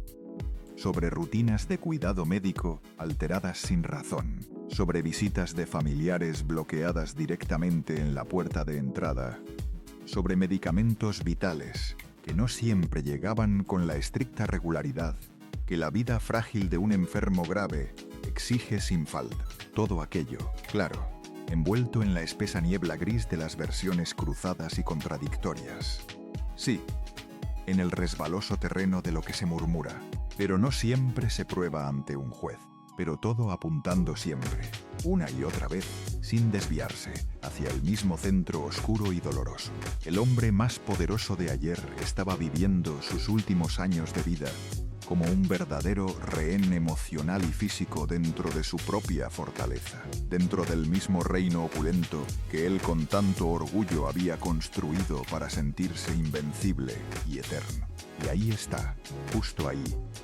sobre rutinas de cuidado médico alteradas sin razón, sobre visitas de familiares bloqueadas directamente en la puerta de entrada, sobre medicamentos vitales que no siempre llegaban con la estricta regularidad que la vida frágil de un enfermo grave exige sin falta. Todo aquello, claro, envuelto en la espesa niebla gris de las versiones cruzadas y contradictorias. Sí, en el resbaloso terreno de lo que se murmura, pero no siempre se prueba ante un juez, pero todo apuntando siempre, una y otra vez, sin desviarse, hacia el mismo centro oscuro y doloroso. El hombre más poderoso de ayer estaba viviendo sus últimos años de vida como un verdadero rehén emocional y físico dentro de su propia fortaleza, dentro del mismo reino opulento que él con tanto orgullo había construido para sentirse invencible y eterno. Y ahí está, justo ahí,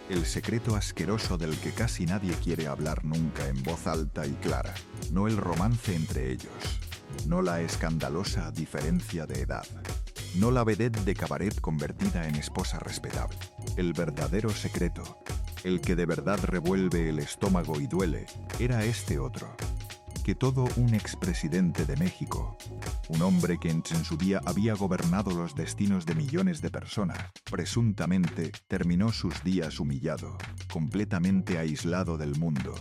el secreto asqueroso del que casi nadie quiere hablar nunca en voz alta y clara. No el romance entre ellos, no la escandalosa diferencia de edad, no la vedette de cabaret convertida en esposa respetable. El verdadero secreto, el que de verdad revuelve el estómago y duele, era este otro. Que todo un expresidente de México, un hombre que en su día había gobernado los destinos de millones de personas, presuntamente terminó sus días humillado, completamente aislado del mundo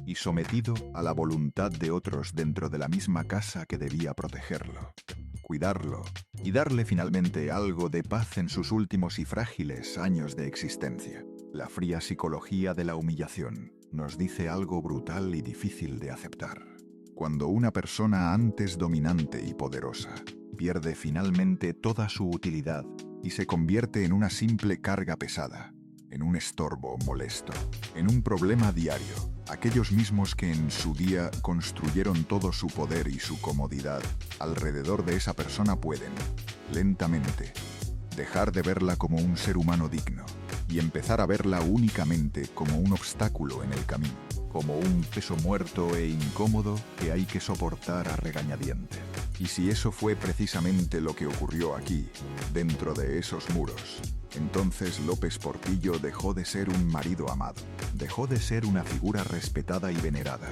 y sometido a la voluntad de otros dentro de la misma casa que debía protegerlo, cuidarlo y darle finalmente algo de paz en sus últimos y frágiles años de existencia. La fría psicología de la humillación nos dice algo brutal y difícil de aceptar. Cuando una persona antes dominante y poderosa pierde finalmente toda su utilidad y se convierte en una simple carga pesada, en un estorbo molesto, en un problema diario, aquellos mismos que en su día construyeron todo su poder y su comodidad alrededor de esa persona pueden, lentamente, dejar de verla como un ser humano digno y empezar a verla únicamente como un obstáculo en el camino, como un peso muerto e incómodo que hay que soportar a regañadientes. Y si eso fue precisamente lo que ocurrió aquí, dentro de esos muros, entonces López Portillo dejó de ser un marido amado, dejó de ser una figura respetada y venerada,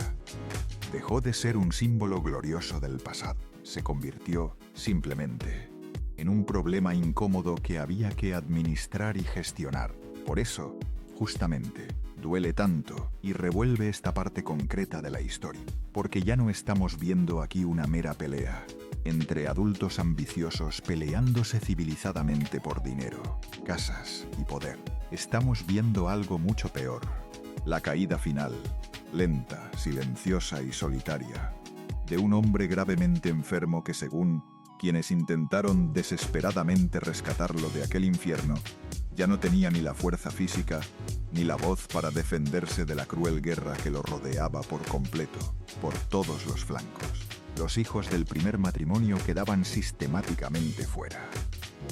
dejó de ser un símbolo glorioso del pasado. Se convirtió, simplemente, en un problema incómodo que había que administrar y gestionar. Por eso, justamente, duele tanto y revuelve esta parte concreta de la historia, porque ya no estamos viendo aquí una mera pelea entre adultos ambiciosos peleándose civilizadamente por dinero, casas y poder. Estamos viendo algo mucho peor: la caída final, lenta, silenciosa y solitaria, de un hombre gravemente enfermo que, según quienes intentaron desesperadamente rescatarlo de aquel infierno, ya no tenía ni la fuerza física ni la voz para defenderse de la cruel guerra que lo rodeaba por completo, por todos los flancos. Los hijos del primer matrimonio quedaban sistemáticamente fuera,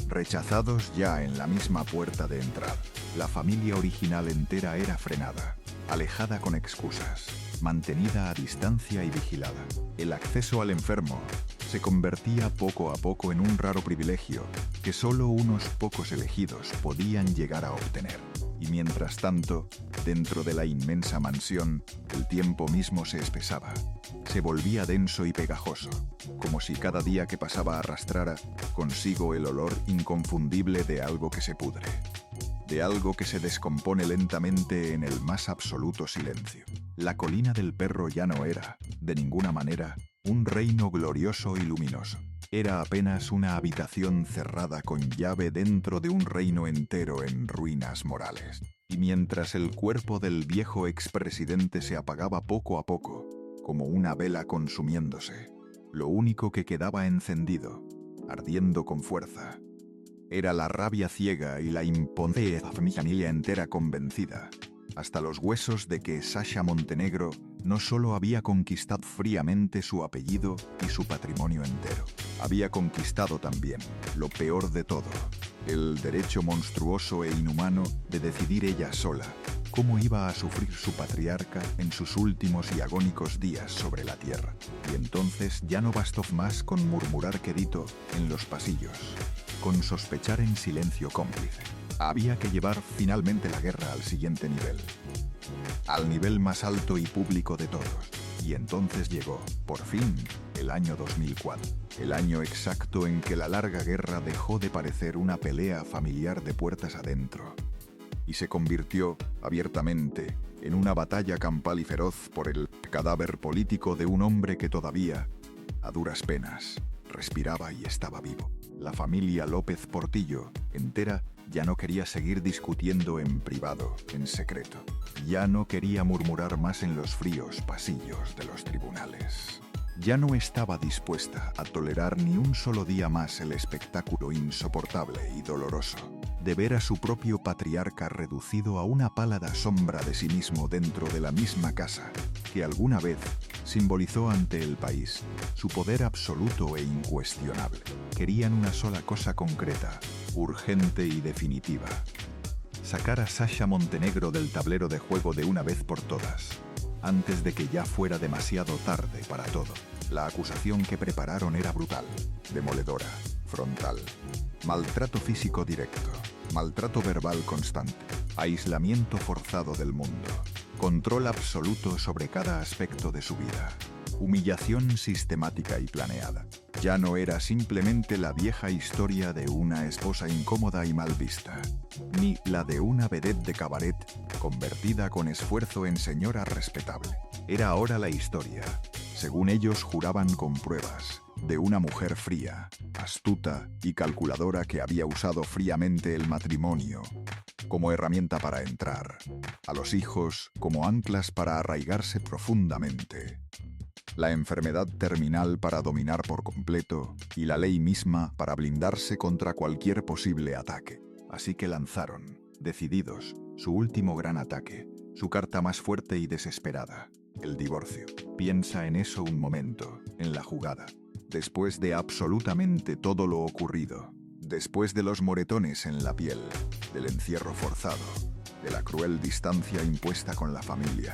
rechazados ya en la misma puerta de entrada. La familia original entera era frenada, alejada con excusas, mantenida a distancia y vigilada. El acceso al enfermo se convertía poco a poco en un raro privilegio que solo unos pocos elegidos podían llegar a obtener. Y mientras tanto, dentro de la inmensa mansión, el tiempo mismo se espesaba. Se volvía denso y pegajoso, como si cada día que pasaba arrastrara consigo el olor inconfundible de algo que se pudre, de algo que se descompone lentamente en el más absoluto silencio. La colina del perro ya no era, de ninguna manera, un reino glorioso y luminoso. Era apenas una habitación cerrada con llave dentro de un reino entero en ruinas morales. Y mientras el cuerpo del viejo expresidente se apagaba poco a poco, como una vela consumiéndose, lo único que quedaba encendido, ardiendo con fuerza, era la rabia ciega y la impotencia de mi familia entera convencida, hasta los huesos, de que Sasha Montenegro no solo había conquistado fríamente su apellido y su patrimonio entero, había conquistado también, lo peor de todo, el derecho monstruoso e inhumano de decidir ella sola cómo iba a sufrir su patriarca en sus últimos y agónicos días sobre la tierra. Y entonces ya no bastó más con murmurar quedito en los pasillos, con sospechar en silencio cómplice. Había que llevar finalmente la guerra al siguiente nivel, al nivel más alto y público de todos. Y entonces llegó, por fin, el año 2004, el año exacto en que la larga guerra dejó de parecer una pelea familiar de puertas adentro y se convirtió, abiertamente, en una batalla campal y feroz por el cadáver político de un hombre que todavía, a duras penas, respiraba y estaba vivo. La familia López Portillo, entera, ya no quería seguir discutiendo en privado, en secreto. Ya no quería murmurar más en los fríos pasillos de los tribunales. Ya no estaba dispuesta a tolerar ni un solo día más el espectáculo insoportable y doloroso de ver a su propio patriarca reducido a una pálida sombra de sí mismo dentro de la misma casa que alguna vez simbolizó ante el país su poder absoluto e incuestionable. Querían una sola cosa concreta, urgente y definitiva: sacar a Sasha Montenegro del tablero de juego de una vez por todas, antes de que ya fuera demasiado tarde para todo. La acusación que prepararon era brutal, demoledora, frontal. Maltrato físico directo, maltrato verbal constante, aislamiento forzado del mundo, control absoluto sobre cada aspecto de su vida, humillación sistemática y planeada. Ya no era simplemente la vieja historia de una esposa incómoda y mal vista, ni la de una vedette de cabaret convertida con esfuerzo en señora respetable. Era ahora la historia, según ellos juraban con pruebas, de una mujer fría, astuta y calculadora que había usado fríamente el matrimonio como herramienta para entrar, a los hijos como anclas para arraigarse profundamente, la enfermedad terminal para dominar por completo y la ley misma para blindarse contra cualquier posible ataque. Así que lanzaron, decididos, su último gran ataque, su carta más fuerte y desesperada: el divorcio. Piensa en eso un momento, en la jugada. Después de absolutamente todo lo ocurrido, después de los moretones en la piel, del encierro forzado, de la cruel distancia impuesta con la familia,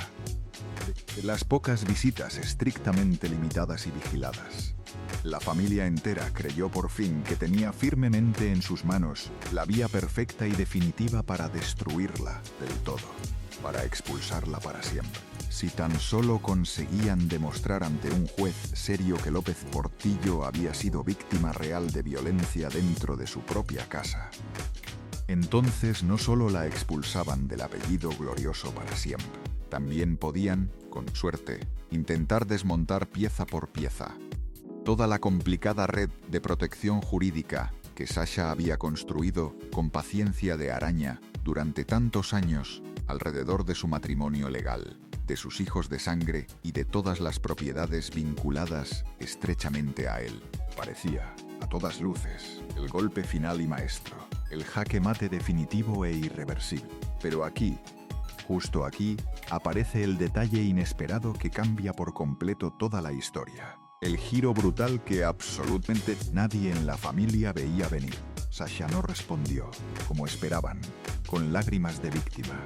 de las pocas visitas estrictamente limitadas y vigiladas, la familia entera creyó por fin que tenía firmemente en sus manos la vía perfecta y definitiva para destruirla del todo, para expulsarla para siempre. Si tan solo conseguían demostrar ante un juez serio que López Portillo había sido víctima real de violencia dentro de su propia casa, entonces no solo la expulsaban del apellido glorioso para siempre, también podían, con suerte, intentar desmontar pieza por pieza toda la complicada red de protección jurídica que Sasha había construido con paciencia de araña durante tantos años alrededor de su matrimonio legal, de sus hijos de sangre y de todas las propiedades vinculadas estrechamente a él. Parecía, a todas luces, el golpe final y maestro, el jaque mate definitivo e irreversible. Pero aquí, justo aquí, aparece el detalle inesperado que cambia por completo toda la historia. El giro brutal que absolutamente nadie en la familia veía venir. Sasha no respondió, como esperaban, con lágrimas de víctima.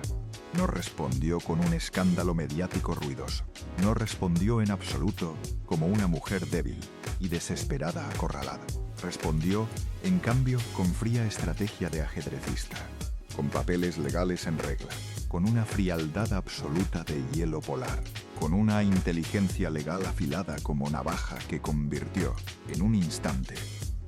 No respondió con un escándalo mediático ruidoso. No respondió en absoluto como una mujer débil y desesperada acorralada. Respondió, en cambio, con fría estrategia de ajedrecista, con papeles legales en regla, con una frialdad absoluta de hielo polar, con una inteligencia legal afilada como navaja que convirtió, en un instante,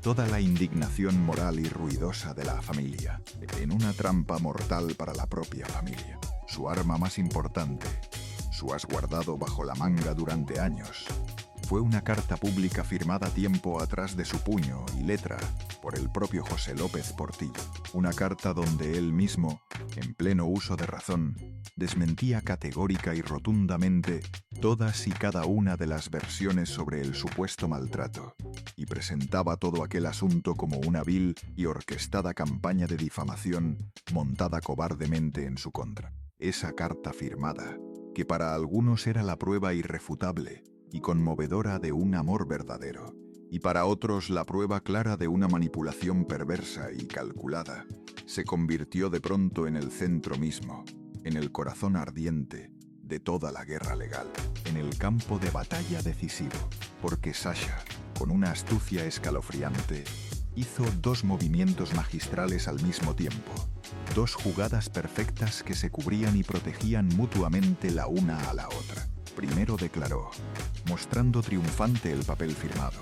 toda la indignación moral y ruidosa de la familia en una trampa mortal para la propia familia. Su arma más importante, su as guardado bajo la manga durante años, fue una carta pública firmada tiempo atrás de su puño y letra por el propio José López Portillo. Una carta donde él mismo, en pleno uso de razón, desmentía categórica y rotundamente todas y cada una de las versiones sobre el supuesto maltrato, y presentaba todo aquel asunto como una vil y orquestada campaña de difamación montada cobardemente en su contra. Esa carta firmada, que para algunos era la prueba irrefutable y conmovedora de un amor verdadero, y para otros la prueba clara de una manipulación perversa y calculada, se convirtió de pronto en el centro mismo, en el corazón ardiente de toda la guerra legal, en el campo de batalla decisivo, porque Sasha, con una astucia escalofriante, hizo dos movimientos magistrales al mismo tiempo, dos jugadas perfectas que se cubrían y protegían mutuamente la una a la otra. Primero declaró, mostrando triunfante el papel firmado: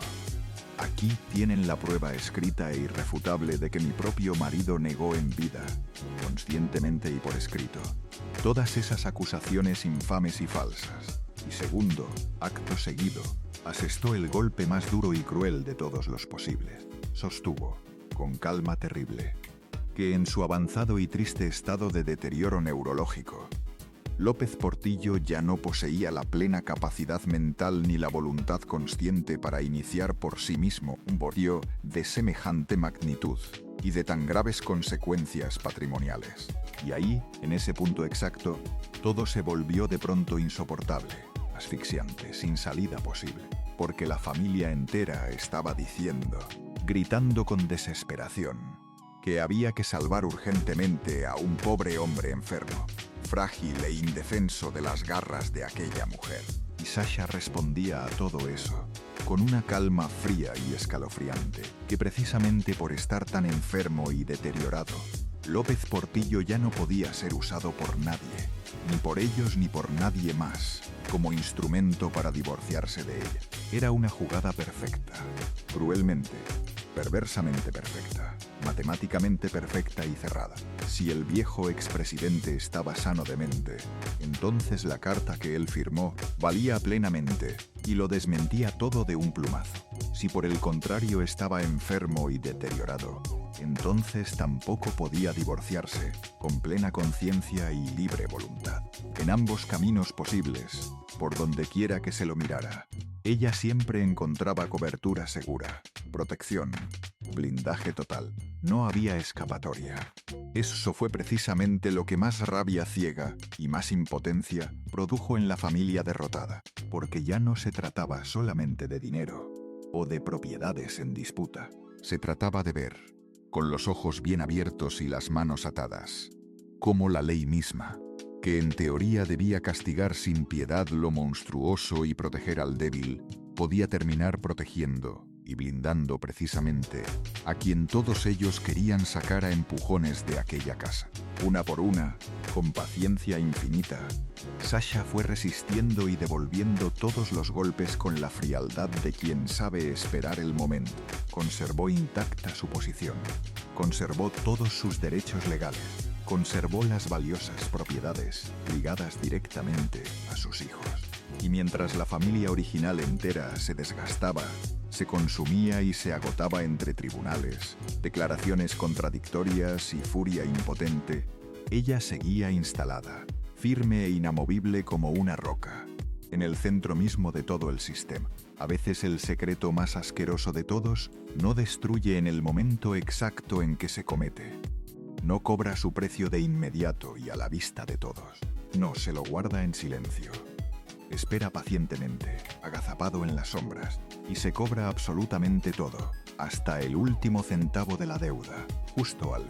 aquí tienen la prueba escrita e irrefutable de que mi propio marido negó en vida, conscientemente y por escrito, todas esas acusaciones infames y falsas. Y segundo, acto seguido, asestó el golpe más duro y cruel de todos los posibles. Sostuvo, con calma terrible, que en su avanzado y triste estado de deterioro neurológico, López Portillo ya no poseía la plena capacidad mental ni la voluntad consciente para iniciar por sí mismo un borio de semejante magnitud y de tan graves consecuencias patrimoniales. Y ahí, en ese punto exacto, todo se volvió de pronto insoportable, asfixiante, sin salida posible, porque la familia entera estaba diciendo, gritando con desesperación, que había que salvar urgentemente a un pobre hombre enfermo, frágil e indefenso de las garras de aquella mujer. Y Sasha respondía a todo eso con una calma fría y escalofriante, que precisamente por estar tan enfermo y deteriorado, López Portillo ya no podía ser usado por nadie, ni por ellos ni por nadie más, como instrumento para divorciarse de ella. Era una jugada perfecta, cruelmente, perversamente perfecta, matemáticamente perfecta y cerrada. Si el viejo expresidente estaba sano de mente, entonces la carta que él firmó valía plenamente y lo desmentía todo de un plumazo. Si por el contrario estaba enfermo y deteriorado, entonces tampoco podía divorciarse con plena conciencia y libre voluntad. En ambos caminos posibles, por donde quiera que se lo mirara, ella siempre encontraba cobertura segura, protección, blindaje total. No había escapatoria. Eso fue precisamente lo que más rabia ciega y más impotencia produjo en la familia derrotada, porque ya no se trataba solamente de dinero o de propiedades en disputa. Se trataba de ver, con los ojos bien abiertos y las manos atadas, cómo la ley misma, que en teoría debía castigar sin piedad lo monstruoso y proteger al débil, podía terminar protegiendo y blindando precisamente a quien todos ellos querían sacar a empujones de aquella casa. Una por una, con paciencia infinita, Sasha fue resistiendo y devolviendo todos los golpes con la frialdad de quien sabe esperar el momento. Conservó intacta su posición, conservó todos sus derechos legales, conservó las valiosas propiedades ligadas directamente a sus hijos. Y mientras la familia original entera se desgastaba, se consumía y se agotaba entre tribunales, declaraciones contradictorias y furia impotente, ella seguía instalada, firme e inamovible como una roca, en el centro mismo de todo el sistema. A veces el secreto más asqueroso de todos no destruye en el momento exacto en que se comete. No cobra su precio de inmediato y a la vista de todos. No, se lo guarda en silencio. Espera pacientemente, agazapado en las sombras, y se cobra absolutamente todo, hasta el último centavo de la deuda, justo al